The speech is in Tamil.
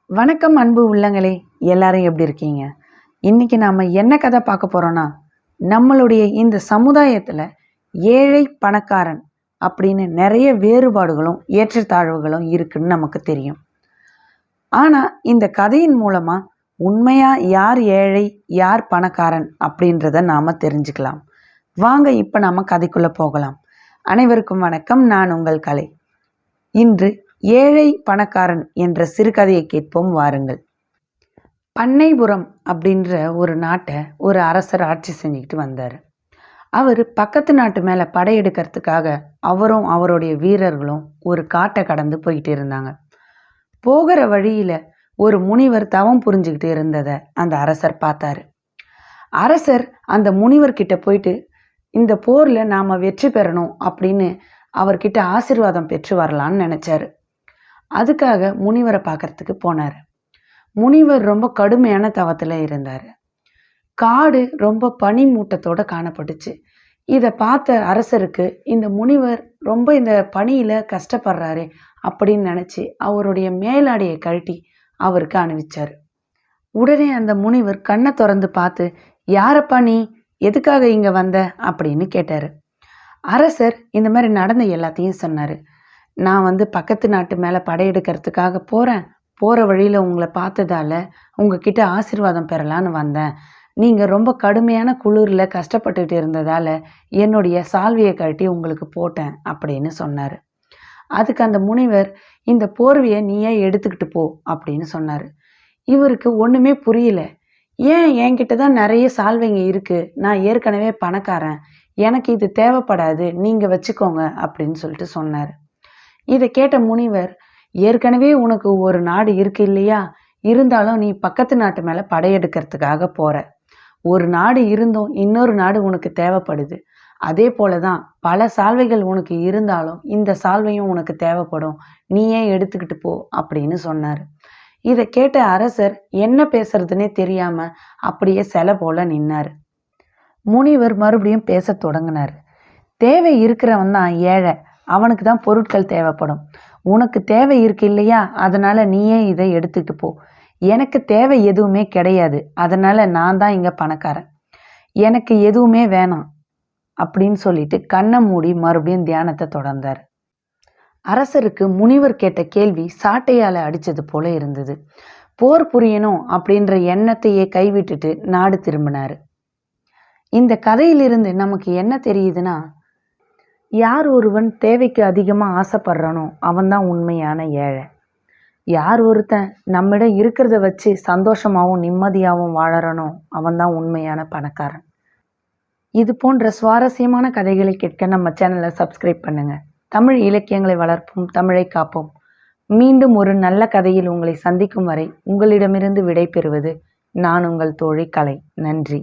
வணக்கம் அன்பு உள்ளங்களே, எல்லாரும் எப்படி இருக்கீங்க? இன்னைக்கு நாம் என்ன கதை பார்க்க போகிறோன்னா, நம்மளுடைய இந்த சமுதாயத்தில் ஏழை பணக்காரன் அப்படின்னு நிறைய வேறுபாடுகளும் ஏற்றத்தாழ்வுகளும் இருக்குன்னு நமக்கு தெரியும். ஆனால் இந்த கதையின் மூலமாக உண்மையாக யார் ஏழை யார் பணக்காரன் அப்படின்றத நாம் தெரிஞ்சுக்கலாம். வாங்க இப்போ நாம் கதைக்குள்ளே போகலாம். அனைவருக்கும் வணக்கம், நான் உங்கள் கலை. இன்று ஏழை பணக்காரன் என்ற சிறுகதையை கேட்போம் வாருங்கள். பண்ணைபுரம் அப்படின்ற ஒரு நாட்டை ஒரு அரசர் ஆட்சி செஞ்சுக்கிட்டு வந்தார். அவர் பக்கத்து நாட்டு மேலே படையெடுக்கிறதுக்காக அவரும் அவருடைய வீரர்களும் ஒரு காட்டை கடந்து போய்கிட்டு இருந்தாங்க. போகிற வழியில் ஒரு முனிவர் தவம் புரிஞ்சுக்கிட்டு இருந்ததை அந்த அரசர் பார்த்தாரு. அரசர் அந்த முனிவர்கிட்ட போயிட்டு இந்த போரில் நாம் வெற்றி பெறணும் அப்படின்னு அவர்கிட்ட ஆசீர்வாதம் பெற்று வரலான்னு நினச்சாரு. அதுக்காக முனிவரை பார்க்கறதுக்கு போனார். முனிவர் ரொம்ப கடுமையான தவத்தில் இருந்தார். காடு ரொம்ப பனி மூட்டத்தோடு காணப்பட்டுச்சு. இதை பார்த்த அரசருக்கு இந்த முனிவர் ரொம்ப இந்த பனியில் கஷ்டப்படுறாரு அப்படின்னு நினச்சி அவருடைய மேலாடையை கழட்டி அவருக்கு அணிவிச்சார். உடனே அந்த முனிவர் கண்ணை திறந்து பார்த்து, யாரப்பா நீ, எதுக்காக இங்கே வந்த அப்படின்னு கேட்டார். அரசர் இந்த மாதிரி நடந்த எல்லாத்தையும் சொன்னார். நான் பக்கத்து நாட்டு மேலே படையெடுக்கிறதுக்காக போகிற வழியில் உங்களை பார்த்ததால உங்ககிட்ட ஆசீர்வாதம் பெறலான்னு வந்தேன். நீங்கள் ரொம்ப கடுமையான குளிரில் கஷ்டப்பட்டுட்டு இருந்ததால் என்னுடைய சால்வையை கழட்டி உங்களுக்கு போட்டேன் அப்படின்னு சொன்னார். அதுக்கு அந்த முனிவர், இந்த போர்வையை நீயே எடுத்துக்கிட்டு போ அப்படின்னு சொன்னார். இவருக்கு ஒன்றுமே புரியல. ஏன் என்கிட்ட தான் நிறைய சால்வைங்க இருக்குது, நான் ஏற்கனவே பணக்காரன், எனக்கு இது தேவைப்படாது, நீங்கள் வச்சுக்கோங்க அப்படின்னு சொல்லிட்டு சொன்னார். இதை கேட்ட முனிவர், ஏற்கனவே உனக்கு ஒரு நாடு இருக்கு இல்லையா, இருந்தாலும் நீ பக்கத்து நாட்டு மேலே படையெடுக்கிறதுக்காக போகிற. ஒரு நாடு இருந்தும் இன்னொரு நாடு உனக்கு தேவைப்படுது. அதே போல தான் பல சால்வைகள் உனக்கு இருந்தாலும் இந்த சால்வையும் உனக்கு தேவைப்படும், நீயே எடுத்துக்கிட்டு போ அப்படின்னு சொன்னார். இதை கேட்ட அரசர் என்ன பேசுறதுன்னே தெரியாமல் அப்படியே சிலை போல நின்னார். முனிவர் மறுபடியும் பேச தொடங்கினார். தேவை இருக்கிறவன் தான் ஏழை, அவனுக்கு தான் பொருட்கள் தேவைப்படும். உனக்கு தேவை இருக்கு இல்லையா, அதனால் நீயே இதை எடுத்துகிட்டு போ. எனக்கு தேவை எதுவுமே கிடையாது, அதனால் நான் தான் இங்கே பணக்காரன், எனக்கு எதுவுமே வேணாம் அப்படின்னு சொல்லிட்டு கண்ணை மூடி மறுபடியும் தியானத்தை தொடர்ந்தார். அரசருக்கு முனிவர் கேட்ட கேள்வி சாட்டையால் அடித்தது போல இருந்தது. போர் புரியணும் அப்படின்ற எண்ணத்தையே கைவிட்டுட்டு நாடு திரும்பினார். இந்த கதையிலிருந்து நமக்கு என்ன தெரியுதுன்னா, யார் ஒருவன் தேவைக்கு அதிகமாக ஆசைப்படுறானோ அவன்தான் உண்மையான ஏழை. யார் ஒருத்தன் நம்மிடம் இருக்கிறத வச்சு சந்தோஷமாகவும் நிம்மதியாகவும் வாழறானோ அவன்தான் உண்மையான பணக்காரன். இது போன்ற சுவாரஸ்யமான கதைகளை கேட்க நம்ம சேனலை சப்ஸ்கிரைப் பண்ணுங்கள். தமிழ் இலக்கியங்களை வளர்ப்போம், தமிழை காப்போம். மீண்டும் ஒரு நல்ல கதையில் உங்களை சந்திக்கும் வரை உங்களிடமிருந்து விடை பெறுவது நான் உங்கள் தோழி கலை. நன்றி.